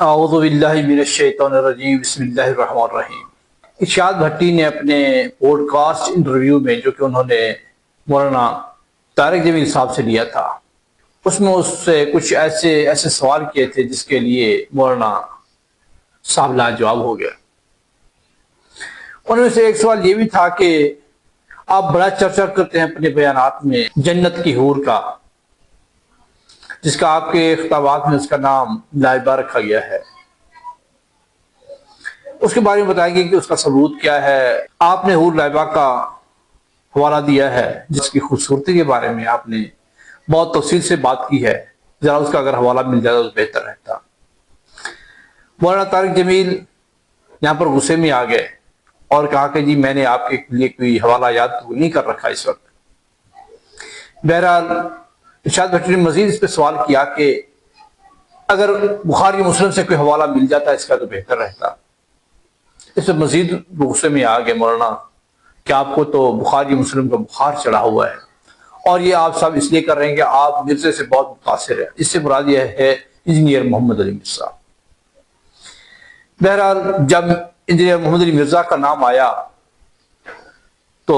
اعوذ باللہ من الشیطان الرجیم، بسم اللہ الرحمن الرحیم۔ ارشاد بھٹی نے اپنے پوڈ کاسٹ انٹرویو میں، جو کہ انہوں نے مولانا طارق جمیل صاحب سے لیا تھا، اس میں اس سے کچھ ایسے سوال کیے تھے جس کے لیے مولانا صاحب لاجواب ہو گیا۔ ان میں سے ایک سوال یہ بھی تھا کہ آپ بڑا چرچا کرتے ہیں اپنے بیانات میں جنت کی حور کا، جس کا آپ کے خطابات میں اس کا نام لائبہ رکھا گیا ہے۔ اس کے بارے میں بتائیں گے کہ اس کا ثبوت کیا ہے۔ آپ نے حور لائبہ کا حوالہ دیا ہے، جس کی خوبصورتی کے بارے میں آپ نے بہت تفصیل سے بات کی ہے، ذرا اس کا اگر حوالہ مل جائے تو بہتر رہتا۔ مولانا طارق جمیل یہاں پر غصے میں آ گئے اور کہا کہ جی میں نے آپ کے لیے کوئی حوالہ یاد نہیں کر رکھا اس وقت۔ بہرحال ارشاد بھٹی نے مزید اس پہ سوال کیا کہ اگر بخاری مسلم سے کوئی حوالہ مل جاتا اس کا تو بہتر رہتا۔ اس پہ مزید غصے میں آ گئے مولانا کہ آپ کو تو بخاری مسلم کا بخار چڑھا ہوا ہے، اور یہ آپ سب اس لیے کر رہے ہیں کہ آپ مرزے سے بہت متاثر ہیں۔ اس سے مراد یہ ہے انجینئر محمد علی مرزا۔ بہرحال جب انجینئر محمد علی مرزا کا نام آیا تو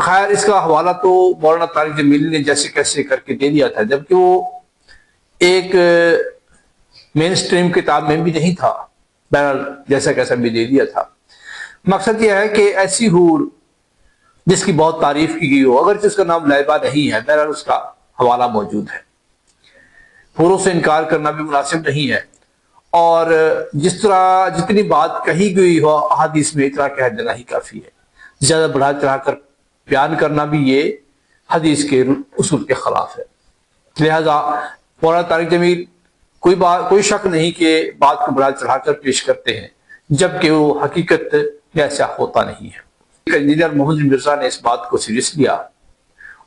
خیر اس کا حوالہ تو مولانا طارق جمیل نے جیسے کیسے کر کے دے دیا تھا، جبکہ وہ ایک مین اسٹریم کتاب میں بھی نہیں تھا۔ بہرحال جیسا کیسا بھی دے دیا تھا۔ مقصد یہ ہے کہ ایسی حور جس کی بہت تعریف کی گئی ہو، اگرچہ اس کا نام لائبہ نہیں ہے، بہرحال اس کا حوالہ موجود ہے۔ حوروں سے انکار کرنا بھی مناسب نہیں ہے، اور جس طرح جتنی بات کہی گئی ہو احادیث میں اتنا کہہ دینا ہی کافی ہے۔ زیادہ بڑھا چڑھا کر بیان کرنا بھی یہ حدیث کے اصول کے خلاف ہے۔ لہذا مولانا طارق جمیل کوئی شک نہیں کہ بات کو بڑھا چڑھا کر پیش کرتے ہیں، جبکہ وہ حقیقت میں ایسا ہوتا نہیں ہے۔ انجینئر محمد مرزا نے اس بات کو سیریس لیا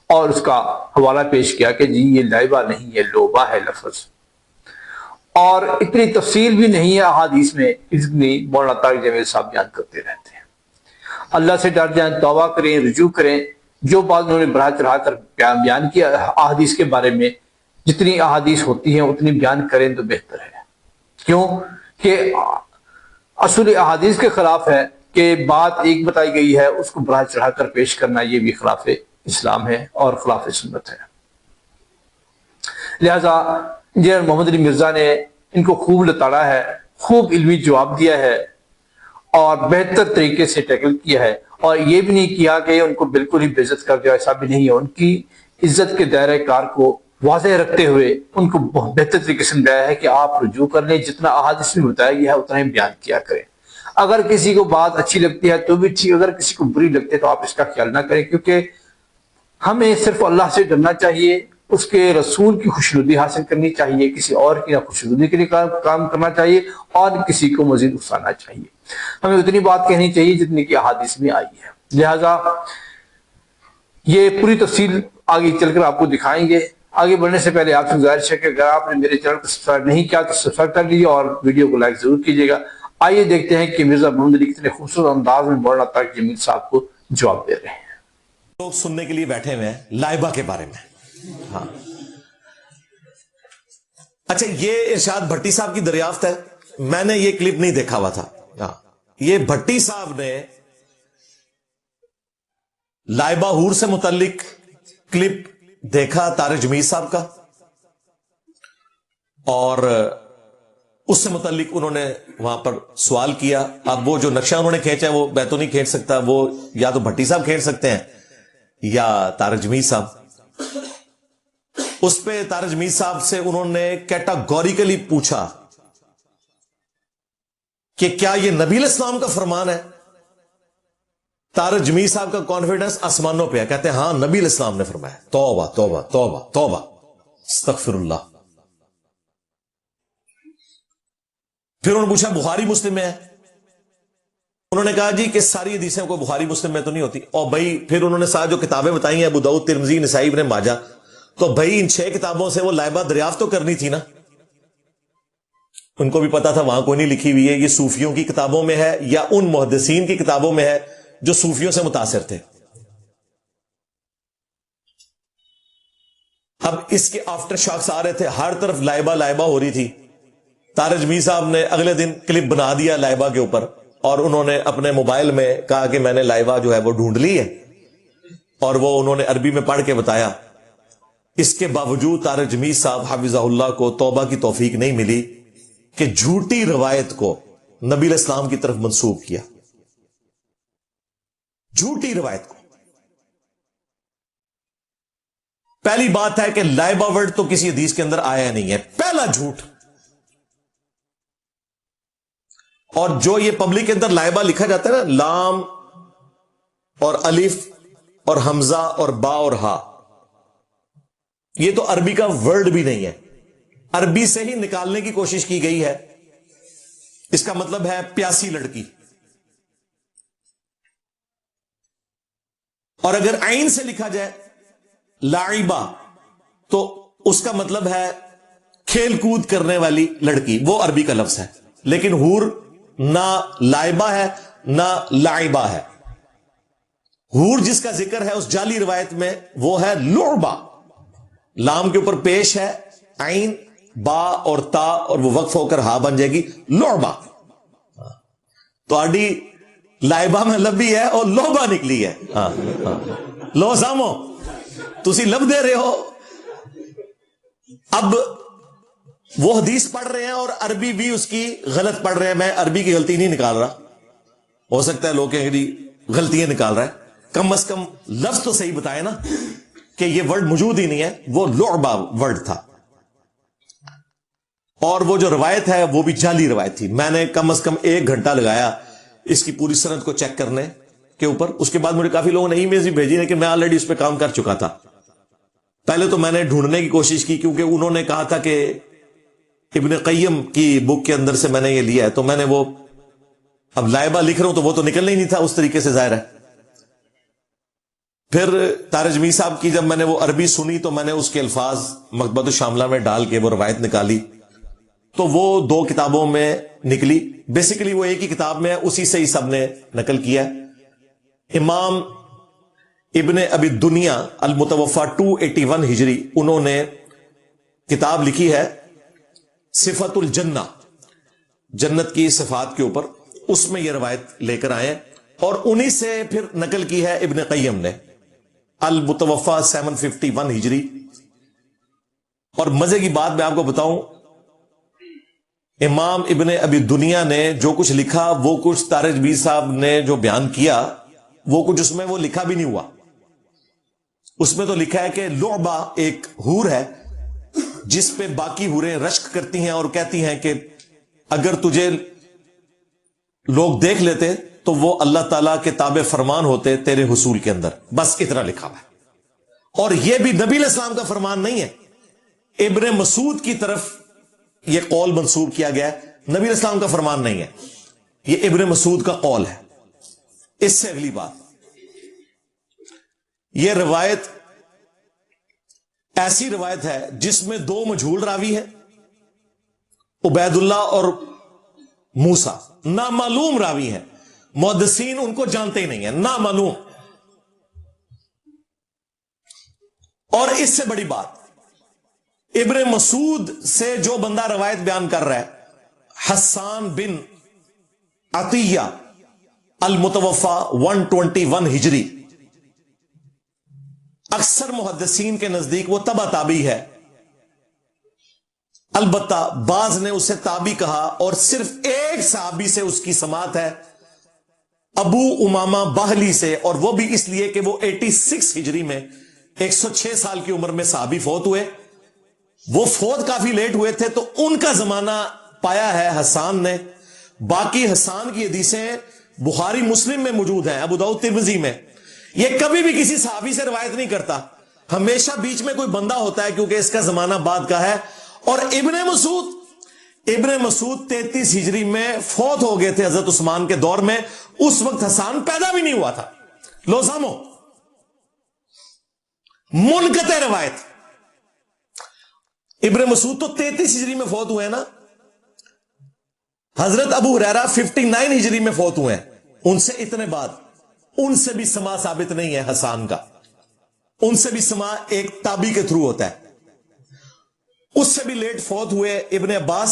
اور اس کا حوالہ پیش کیا کہ جی یہ لائبہ نہیں، یہ لوبہ ہے لفظ، اور اتنی تفصیل بھی نہیں ہے احادیث میں اتنی مولانا طارق جمیل صاحب بیان کرتے رہتے ہیں۔ اللہ سے ڈر جائیں، توبہ کریں، رجوع کریں۔ جو بات انہوں نے بڑھا چڑھا کر بیان کیا احادیث کے بارے میں، جتنی احادیث ہوتی ہیں اتنی بیان کریں تو بہتر ہے۔ کیوں کہ اصول احادیث کے خلاف ہے کہ بات ایک بتائی گئی ہے اس کو بڑھا چڑھا کر پیش کرنا، یہ بھی خلاف اسلام ہے اور خلاف سنت ہے۔ لہذا انجینئر محمد علی مرزا نے ان کو خوب لتاڑا ہے، خوب علمی جواب دیا ہے اور بہتر طریقے سے ٹیکل کیا ہے، اور یہ بھی نہیں کیا کہ ان کو بالکل ہی بے عزت کر دیا، ایسا بھی نہیں ہے۔ ان کی عزت کے دائرہ کار کو واضح رکھتے ہوئے ان کو بہت بہتر طریقے سے بتایا ہے کہ آپ رجوع کر لیں، جتنا احادیث میں بتایا گیا ہے اتنا ہی بیان کیا کریں۔ اگر کسی کو بات اچھی لگتی ہے تو بھی ٹھیک، اگر کسی کو بری لگتی ہے تو آپ اس کا خیال نہ کریں، کیونکہ ہمیں صرف اللہ سے ڈرنا چاہیے، اس کے رسول کی خوشنودی حاصل کرنی چاہیے، کسی اور کی خوشنودی کے لیے کام کرنا چاہیے اور کسی کو مزید اکسانا چاہیے۔ ہمیں اتنی بات کہنی چاہیے جتنی کہ احادیث میں آئی ہے۔ لہذا یہ پوری تفصیل آگے چل کر آپ کو دکھائیں گے۔ آگے بڑھنے سے پہلے آپ سے گزارش ہے کہ اگر آپ نے میرے چینل کو سبسکرائب نہیں کیا تو سبسکرائب کر لیجیے اور ویڈیو کو لائک ضرور کیجیے گا۔ آئیے دیکھتے ہیں کہ مرزا محمد علی کتنے خوبصورت انداز میں مولانا طارق جمیل صاحب کو جواب دے رہے ہیں۔ لوگ سننے کے لیے بیٹھے ہوئے ہیں لائبہ کے بارے میں۔ ہاں اچھا، یہ ارشاد بھٹی صاحب کی دریافت ہے، میں نے یہ کلپ نہیں دیکھا ہوا تھا۔ ہاں یہ بھٹی صاحب نے لائبہ حور سے متعلق کلپ دیکھا طارق جمیل صاحب کا، اور اس سے متعلق انہوں نے وہاں پر سوال کیا۔ اب وہ جو نقشہ انہوں نے کھینچا ہے وہ میں تو نہیں کھینچ سکتا، وہ یا تو بھٹی صاحب کھینچ سکتے ہیں یا طارق جمیل صاحب۔ اس پہ طارق جمیل صاحب سے انہوں نے کیٹاگوریکلی پوچھا کہ کیا یہ نبی علیہ السلام کا فرمان ہے؟ طارق جمیل صاحب کا کانفیڈنس آسمانوں پہ ہے، کہتے ہیں ہاں نبی علیہ السلام نے فرمایا۔ توبہ توبہ توبہ توبہ، استغفر اللہ۔ پھر انہوں نے پوچھا بخاری مسلم میں ہے؟ انہوں نے کہا جی کہ ساری حدیثیں کو بخاری مسلم میں تو نہیں ہوتی۔ اور بھائی پھر انہوں نے ساتھ جو کتابیں بتائی ہیں ابو داؤد، ترمذی، نسائی، ابن ماجہ، تو بھائی ان 6 کتابوں سے وہ لائبہ دریافت تو کرنی تھی نا۔ ان کو بھی پتا تھا وہاں کوئی نہیں لکھی ہوئی ہے، یہ صوفیوں کی کتابوں میں ہے یا ان محدثین کی کتابوں میں ہے جو صوفیوں سے متاثر تھے۔ اب اس کے آفٹر شاکس آ رہے تھے، ہر طرف لائبہ لائبہ ہو رہی تھی۔ طارق جمیل صاحب نے اگلے دن کلپ بنا دیا لائبہ کے اوپر، اور انہوں نے اپنے موبائل میں کہا کہ میں نے لائبہ جو ہے وہ ڈھونڈ لی ہے، اور وہ انہوں نے عربی میں پڑھ کے بتایا۔ اس کے باوجود طارق جمیل صاحب حفظہ اللہ کو توبہ کی توفیق نہیں ملی کہ جھوٹی روایت کو نبی علیہ السلام کی طرف منسوب کیا، جھوٹی روایت کو۔ پہلی بات ہے کہ لائبہ ورڈ تو کسی حدیث کے اندر آیا نہیں ہے، پہلا جھوٹ۔ اور جو یہ پبلک کے اندر لائبہ لکھا جاتا ہے نا، لام اور الف اور حمزہ اور با اور ہا، یہ تو عربی کا ورڈ بھی نہیں ہے، عربی سے ہی نکالنے کی کوشش کی گئی ہے۔ اس کا مطلب ہے پیاسی لڑکی، اور اگر عین سے لکھا جائے لاعبہ تو اس کا مطلب ہے کھیل کود کرنے والی لڑکی، وہ عربی کا لفظ ہے۔ لیکن حور نہ لائبہ ہے نہ لاعبہ ہے، حور جس کا ذکر ہے اس جعلی روایت میں وہ ہے لعبہ، لام کے اوپر پیش ہے عین با اور تا، اور وہ وقف ہو کر ہا بن جائے گی لعبہ۔ تو آڈی لائبہ میں لبی ہے اور لوبا نکلی ہے۔ لو سامو تسی لب دے رہے ہو۔ اب وہ حدیث پڑھ رہے ہیں اور عربی بھی اس کی غلط پڑھ رہے ہیں۔ میں عربی کی غلطی نہیں نکال رہا، ہو سکتا ہے لوگ کہیں کہ غلطیاں نکال رہا ہے، کم از کم لفظ تو صحیح بتائے نا کہ یہ ورڈ موجود ہی نہیں ہے، وہ لعبہ ورڈ تھا۔ اور وہ جو روایت ہے وہ بھی جعلی روایت تھی۔ میں نے کم از کم 1 گھنٹہ لگایا اس کی پوری سند کو چیک کرنے کے اوپر۔ اس کے بعد مجھے کافی لوگوں نے ای میلز بھی بھیجی، لیکن میں آلریڈی اس پہ کام کر چکا تھا۔ پہلے تو میں نے ڈھونڈنے کی کوشش کی، کیونکہ انہوں نے کہا تھا کہ ابن قیم کی بک کے اندر سے میں نے یہ لیا ہے، تو میں نے وہ اب لائبہ لکھ رہا ہوں تو وہ تو نکلنا ہی نہیں تھا اس طریقے سے، ظاہر ہے۔ پھر طارق جمیل صاحب کی جب میں نے وہ عربی سنی تو میں نے اس کے الفاظ مکتبۃ الشاملہ میں ڈال کے وہ روایت نکالی، تو وہ 2 کتابوں میں نکلی۔ بیسیکلی وہ ایک ہی کتاب میں ہے، اسی سے ہی سب نے نقل کیا ہے۔ امام ابن ابی دنیا المتوفا 281 ہجری، انہوں نے کتاب لکھی ہے صفت الجنہ، جنت کی صفات کے اوپر، اس میں یہ روایت لے کر آئے، اور انہی سے پھر نقل کی ہے ابن قیم نے، المتوفا 751 ہجری۔ اور مزے کی بات میں آپ کو بتاؤں، امام ابن ابی دنیا نے جو کچھ لکھا وہ کچھ طارق جمیل صاحب نے جو بیان کیا وہ کچھ اس میں وہ لکھا بھی نہیں ہوا۔ اس میں تو لکھا ہے کہ لعبہ ایک حور ہے جس پہ باقی حوریں رشک کرتی ہیں اور کہتی ہیں کہ اگر تجھے لوگ دیکھ لیتے تو وہ اللہ تعالیٰ کے تابع فرمان ہوتے تیرے حصول کے اندر، بس اتنا لکھا ہوا ہے۔ اور یہ بھی نبی علیہ السلام کا فرمان نہیں ہے، ابن مسعود کی طرف یہ قول منسوب کیا گیا ہے، نبی علیہ السلام کا فرمان نہیں ہے، یہ ابن مسعود کا قول ہے۔ اس سے اگلی بات، یہ روایت ایسی روایت ہے جس میں 2 مجہول راوی ہیں، عبید اللہ اور موسیٰ، نامعلوم راوی ہیں، محدثین ان کو جانتے ہی نہیں ہیں، نامعلوم۔ اور اس سے بڑی بات، ابن مسعود سے جو بندہ روایت بیان کر رہا ہے حسان بن عطیہ المتوفا 121 ہجری، اکثر محدثین کے نزدیک وہ تبع تابعی ہے، البتہ بعض نے اسے تابعی کہا، اور صرف ایک صحابی سے اس کی سماعت ہے، ابو امامہ باہلی سے، اور وہ بھی اس لیے کہ وہ 86 ہجری میں 106 سال کی عمر میں صحابی فوت ہوئے، وہ فوت کافی لیٹ ہوئے تھے، تو ان کا زمانہ پایا ہے حسان نے۔ باقی حسان کی حدیثیں بخاری مسلم میں موجود ہیں، ابو داؤد ترمذی میں۔ یہ کبھی بھی کسی صحابی سے روایت نہیں کرتا، ہمیشہ بیچ میں کوئی بندہ ہوتا ہے، کیونکہ اس کا زمانہ بعد کا ہے۔ اور ابن مسعود 33 ہجری میں فوت ہو گئے تھے حضرت عثمان کے دور میں، اس وقت حسان پیدا بھی نہیں ہوا تھا۔ لو سامو، منقطع روایت، ابن مسعود تو 33 ہجری میں فوت ہوئے ہیں نا، حضرت ابو ہریرہ 59 ہجری میں فوت ہوئے ہیں، ان سے اتنے بعد، ان سے بھی سماع ثابت نہیں ہے حسان کا، ان سے بھی سماع ایک تابعی کے تھرو ہوتا ہے۔ اس سے بھی لیٹ فوت ہوئے ابن عباس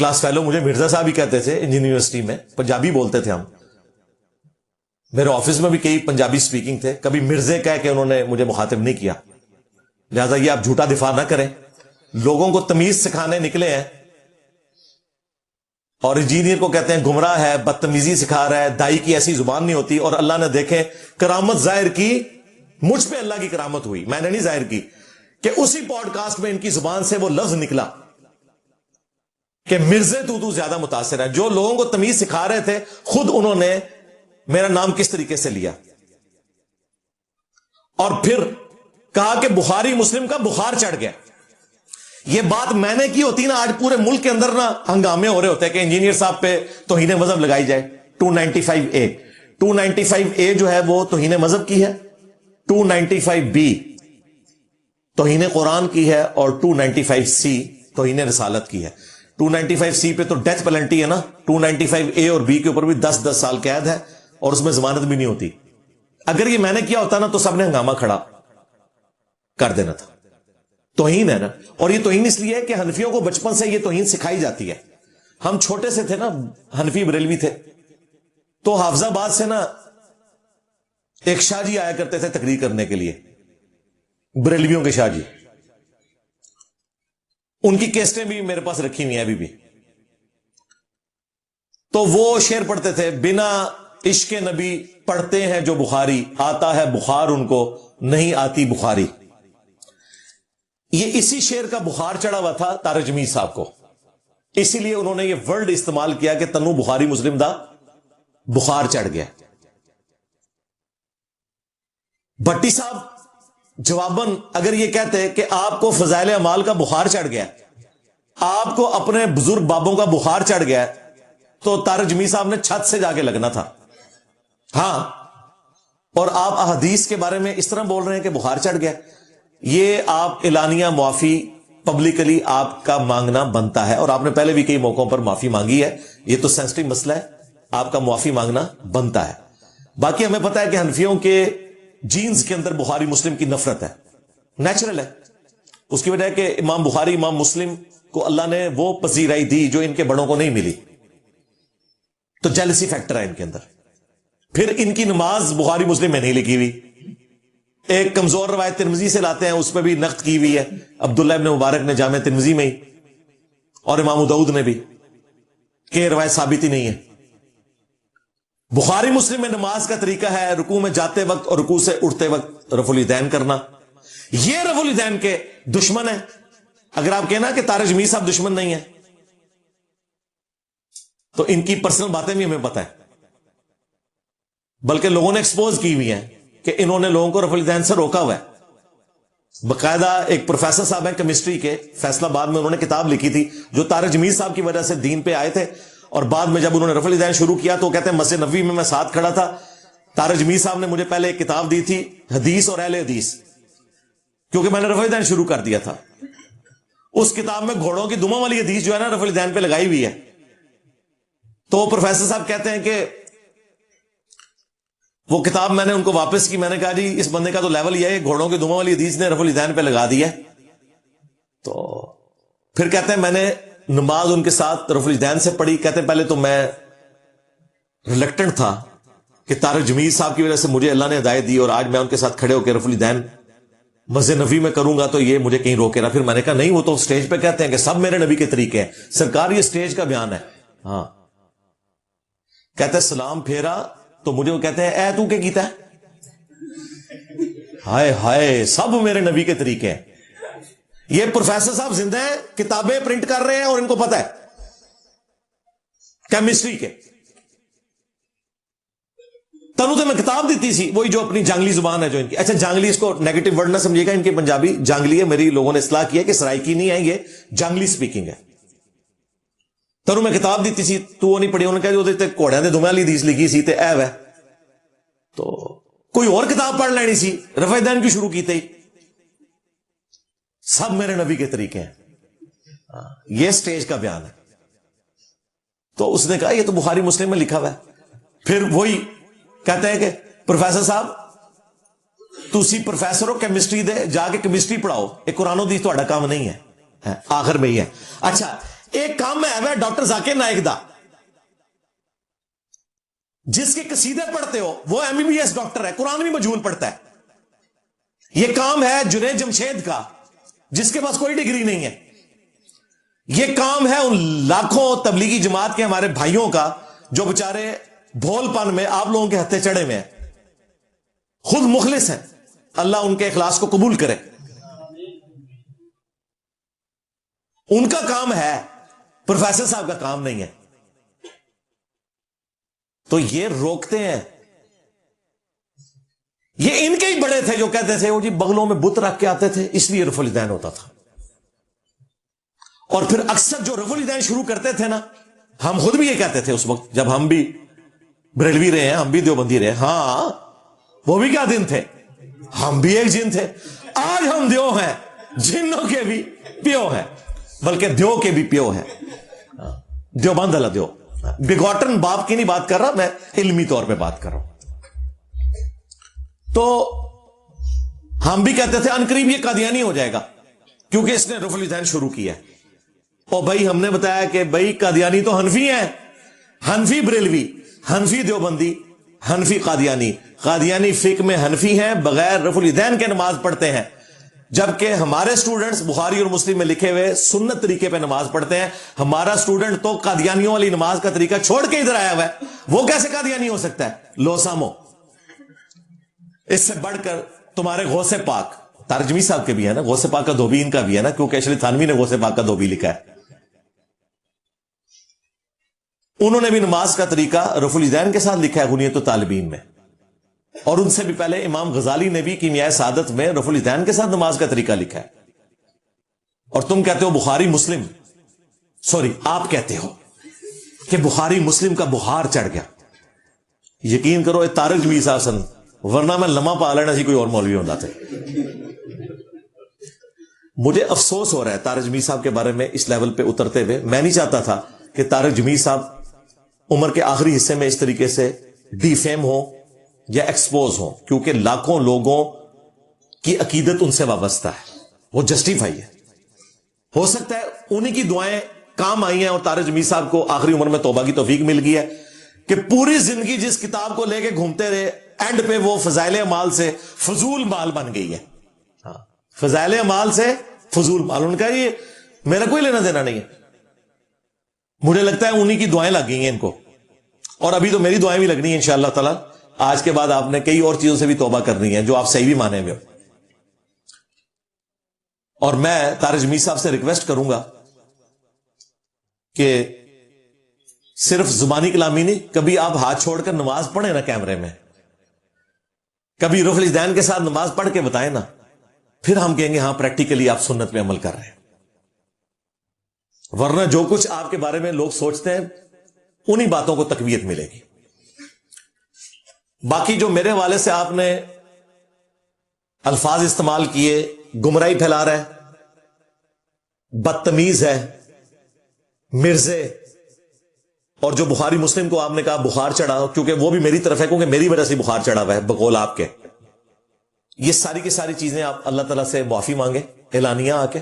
کلاس فیلو مجھے مرزا صاحب ہی کہتے تھے انجینئر یونیورسٹی میں, پنجابی بولتے تھے ہم. میرے آفس میں بھی کئی پنجابی سپیکنگ تھے, کبھی مرزے کہہ کے انہوں نے مجھے مخاطب نہیں کیا. لہذا یہ آپ جھوٹا دفاع نہ کریں, لوگوں کو تمیز سکھانے نکلے ہیں, اور انجینئر کو کہتے ہیں گمراہ ہے, بدتمیزی سکھا رہا ہے, دائی کی ایسی زبان نہیں ہوتی. اور اللہ نے دیکھیں کرامت ظاہر کی, مجھ پہ اللہ کی کرامت ہوئی, میں نے نہیں ظاہر کی, کہ اسی پوڈ کاسٹ میں ان کی زبان سے وہ لفظ نکلا کہ مرزے تو زیادہ متاثر ہے. جو لوگوں کو تمیز سکھا رہے تھے خود انہوں نے میرا نام کس طریقے سے لیا, اور پھر کہا کہ بخاری مسلم کا بخار چڑھ گیا. یہ بات میں نے کی ہوتی نا, آج پورے ملک کے اندر نا ہنگامے ہو رہے ہوتے ہیں کہ انجینئر صاحب پہ توہین مذہب لگائی جائے. 295A 295A جو ہے وہ توہین مذہب کی ہے, 295B توہین قرآن کی ہے, اور 295C توہین رسالت کی ہے. 295C پہ تو ڈیتھ پینلٹی ہے نا, 295A اور B کے اوپر بھی 10 سال قید ہے, اور اس میں ضمانت بھی نہیں ہوتی. اگر یہ میں نے کیا ہوتا نا تو سب نے ہنگامہ کھڑا کر دینا تھا. توہین ہے نا, اور یہ توہین اس لیے ہے کہ حنفیوں کو بچپن سے یہ توہین سکھائی جاتی ہے. ہم چھوٹے سے تھے نا, حنفی بریلوی تھے, تو حافظ آباد سے نا ایک شاہ جی آیا کرتے تھے تقریر کرنے کے لیے, بریلویوں کے شاہ جی. ان کی کیسٹیں بھی میرے پاس رکھی ہوئی ہیں ابھی بھی. تو وہ شعر پڑھتے تھے, بنا عشق نبی پڑھتے ہیں جو بخاری, آتا ہے بخار ان کو نہیں آتی بخاری. یہ اسی شعر کا بخار چڑھا ہوا تھا طارق جمیل صاحب کو, اسی لیے انہوں نے یہ ورڈ استعمال کیا کہ تنو بخاری مسلم دا بخار چڑھ گیا. بھٹی صاحب جواباً اگر یہ کہتے کہ آپ کو فضائل اعمال کا بخار چڑھ گیا, آپ کو اپنے بزرگ بابوں کا بخار چڑھ گیا, تو طارق جمیل صاحب نے چھت سے جا کے لگنا تھا. ہاں, اور آپ احادیث کے بارے میں اس طرح بول رہے ہیں کہ بخار چڑھ گیا. یہ آپ اعلانیہ معافی پبلکلی آپ کا مانگنا بنتا ہے, اور آپ نے پہلے بھی کئی موقعوں پر معافی مانگی ہے. یہ تو سینسٹیو مسئلہ ہے, آپ کا معافی مانگنا بنتا ہے. باقی ہمیں پتا ہے کہ حنفیوں کے جینز کے اندر بخاری مسلم کی نفرت ہے, نیچرل ہے. اس کی وجہ ہے کہ امام بخاری امام مسلم کو اللہ نے وہ پذیرائی دی جو ان کے بڑوں کو نہیں ملی, تو جیلسی فیکٹر ہے ان کے اندر. پھر ان کی نماز بخاری مسلم میں نہیں لکھی ہوئی, ایک کمزور روایت ترمذی سے لاتے ہیں, اس پہ بھی نقد کی ہوئی ہے عبداللہ ابن مبارک نے جامع ترمذی میں ہی, اور امام ابو داؤد نے بھی, کہ روایت ثابت ہی نہیں ہے. بخاری مسلم میں نماز کا طریقہ ہے رکوع میں جاتے وقت اور رکوع سے اٹھتے وقت رفع الیدین کرنا. یہ رفع الیدین کے دشمن ہے. اگر آپ کہنا کہ طارق جمیل صاحب دشمن نہیں ہے, تو ان کی پرسنل باتیں بھی ہمیں پتہ ہے, بلکہ لوگوں نے ایکسپوز کی ہوئی ہیں کہ انہوں نے لوگوں کو رفع الیدین سے روکا ہوا ہے. باقاعدہ ایک پروفیسر صاحب ہیں کیمسٹری کے فیصلہ آباد میں, انہوں نے کتاب لکھی تھی جو طارق جمیل صاحب کی وجہ سے دین پہ آئے تھے, اور بعد میں جب انہوں نے رفع الیدین شروع کیا تو کہتے ہیں مسجد نبوی میں ساتھ کھڑا تھا. طارق جمیل صاحب نے مجھے پہلے ایک کتاب دی تھی حدیث اور اہل حدیث, کیونکہ میں نے رفع الیدین شروع کر دیا تھا. اس کتاب میں گھوڑوں کی دموں والی حدیث جو ہے نا رفع الیدین پہ لگائی ہوئی ہے. تو پروفیسر صاحب کہتے ہیں کہ وہ کتاب میں نے ان کو واپس کی, میں نے کہا جی اس بندے کا تو لیول یہ ہے, گھوڑوں کی دموں والی حدیث نے رفع الیدین پہ لگا دیا. تو پھر کہتے ہیں میں نے نماز ان کے ساتھ رفع الیدین سے پڑھی. کہتے ہیں پہلے تو میں ریلیکٹنٹ تھا کہ طارق جمیل صاحب کی وجہ سے مجھے اللہ نے ہدایت دی, اور آج میں ان کے ساتھ کھڑے ہو کے رفع الیدین مسجد نبوی میں کروں گا تو یہ مجھے کہیں روکے رہا. پھر میں نے کہا نہیں, وہ تو سٹیج پہ کہتے ہیں کہ سب میرے نبی کے طریقے ہیں. سرکار یہ سٹیج کا بیان ہے. ہاں, کہتے ہیں سلام پھیرا تو مجھے وہ کہتے ہیں اے تو کیا کیتا ہے, ہائے ہائے سب میرے نبی کے طریقے ہیں. یہ پروفیسر صاحب زندہ ہیں, کتابیں پرنٹ کر رہے ہیں, اور ان کو پتہ ہے کیمسٹری کے. تنو تو میں کتاب دیتی تھی وہی جو اپنی جانگلی زبان ہے جو ان کی. اچھا جانگلی اس کو نیگیٹو ورڈ نہ سمجھیے گا, ان کی پنجابی جانگلی ہے, میری لوگوں نے اصلاح کی ہے کہ سرائکی نہیں ہے, یہ جانگلی سپیکنگ ہے. تنو میں کتاب دیتی سی, تو وہ نہیں پڑھی, انہوں نے کہا گھوڑیاں دے دمیں والی حدیث لکھی سی تے اے وے, تو کوئی اور کتاب پڑھ لینی سی, رفع الیدین کی شروع کیتے ہی سب میرے نبی کے طریقے ہیں. یہ سٹیج کا بیان ہے. تو اس نے کہا یہ تو بخاری مسلم میں لکھا ہوا ہے. پھر وہی کہتے ہیں کہ پروفیسر صاحب تسی پروفیسر ہو کیمسٹری دے, جا کے کیمسٹری پڑھاؤ, ایک قرآن و حدیث تہاڈا کام نہیں ہے. آخر میں ہی ہے. اچھا ایک کام میں ہے ڈاکٹر ذاکر نائک دا، جس کے قصیدے پڑھتے ہو وہ MBBS ڈاکٹر ہے، قرآن بھی مجہول پڑھتا ہے۔ یہ کام ہے جنید جمشید کا، جس کے پاس کوئی ڈگری نہیں ہے۔ یہ کام ہے ان لاکھوں تبلیغی جماعت کے ہمارے بھائیوں کا جو بچارے بھول پن میں آپ لوگوں کے ہتھے چڑھے میں ہیں، خود مخلص ہیں، اللہ ان کے اخلاص کو قبول کرے۔ ان کا کام ہے، پروفیسر صاحب کا کام نہیں ہے۔ تو یہ روکتے ہیں۔ یہ ان کے ہی بڑے تھے جو کہتے تھے وہ جی بغلوں میں بت رکھ کے آتے تھے اس لیے رفع الیدین ہوتا تھا۔ اور پھر اکثر جو رفع الیدین شروع کرتے تھے نا، ہم خود بھی یہ کہتے تھے اس وقت جب ہم بھی بریلوی رہے ہیں، ہم بھی دیوبندی رہے، ہاں وہ بھی کیا دن تھے، ہم بھی ایک جن تھے۔ آج ہم دیو ہیں، جنوں کے بھی پیو ہیں، بلکہ دیو کے بھی پیو ہیں۔ دیوبند اللہ دیو، بگوٹن باپ کی نہیں بات کر رہا میں، علمی طور پہ بات کر رہا ہوں۔ تو ہم بھی کہتے تھے انقریب یہ قادیانی ہو جائے گا کیونکہ اس نے رفع الیدین شروع کیا ہے۔ اور بھائی ہم نے بتایا کہ بھائی قادیانی تو حنفی ہیں، حنفی بریلوی، حنفی دیوبندی، حنفی قادیانی۔ قادیانی فقہ میں حنفی ہیں، بغیر رفع الیدین کے نماز پڑھتے ہیں، جبکہ ہمارے سٹوڈنٹس بخاری اور مسلم میں لکھے ہوئے سنت طریقے پہ نماز پڑھتے ہیں۔ ہمارا سٹوڈنٹ تو قادیانیوں والی نماز کا طریقہ چھوڑ کے ادھر آیا ہوا ہے، وہ کیسے قادیانی ہو سکتا ہے؟ لو سامو، اس سے بڑھ کر تمہارے غوث پاک تارجمی صاحب کے بھی ہے نا، غوث پاک کا دھوبی ان کا بھی ہے نا، کیونکہ اشرف تھانوی نے غوث پاک کا دھوبی لکھا ہے۔ انہوں نے بھی نماز کا طریقہ رفع الیدین کے ساتھ لکھا ہے غنیۃ الطالبین میں، اور ان سے بھی پہلے امام غزالی نے بھی کیمیاء سعادت میں رفع الیدین کے ساتھ نماز کا طریقہ لکھا ہے۔ اور تم کہتے ہو بخاری مسلم، سوری آپ کہتے ہو کہ بخاری مسلم کا بخار چڑھ گیا۔ یقین کرو یہ طارق جمیل صاحب سن، ورنہ میں لمحہ پا لینا سی کوئی اور مولوی ہوتا تھے۔ مجھے افسوس ہو رہا ہے طارق جمیل صاحب کے بارے میں اس لیول پہ اترتے ہوئے۔ میں نہیں چاہتا تھا کہ طارق جمیل صاحب عمر کے آخری حصے میں اس طریقے سے ڈی فیم ہو یا ایکسپوز ہو، کیونکہ لاکھوں لوگوں کی عقیدت ان سے وابستہ ہے، وہ جسٹیفائی ہے۔ ہو سکتا ہے انہی کی دعائیں کام آئی ہیں اور طارق جمیل صاحب کو آخری عمر میں توبہ کی توفیق مل گئی ہے کہ پوری زندگی جس کتاب کو لے کے گھومتے رہے، اینڈ پہ وہ فضائل اعمال سے فضول مال بن گئی ہے۔ فضائل اعمال سے فضول مال، ان کا یہ میرا کوئی لینا دینا نہیں ہے۔ مجھے لگتا ہے انہی کی دعائیں لگ گئی ہیں ان کو، اور ابھی تو میری دعائیں بھی لگنی ہیں انشاءاللہ تعالی۔ آج کے بعد آپ نے کئی اور چیزوں سے بھی توبہ کرنی ہے جو آپ صحیح بھی مانے ہوئے ہو۔ اور میں طارق جمیل صاحب سے ریکویسٹ کروں گا کہ صرف زبانی کلامی نہیں، کبھی آپ ہاتھ چھوڑ کر نماز پڑھیں نا کیمرے میں، کبھی رفع الیدین کے ساتھ نماز پڑھ کے بتائیں نا، پھر ہم کہیں گے ہاں پریکٹیکلی آپ سنت پہ عمل کر رہے ہیں۔ ورنہ جو کچھ آپ کے بارے میں لوگ سوچتے ہیں انہی باتوں کو تقویت ملے گی۔ باقی جو میرے حوالے سے آپ نے الفاظ استعمال کیے، گمراہی پھیلا رہا ہے، بدتمیز ہے، مرزے، اور جو بخاری مسلم کو آپ نے کہا بخار چڑھا، کیونکہ وہ بھی میری طرف ہے، کیونکہ میری وجہ سے بخار چڑھا ہوا ہے بقول آپ کے۔ یہ ساری کی ساری چیزیں آپ اللہ تعالیٰ سے معافی مانگے اعلانیہ آ کے۔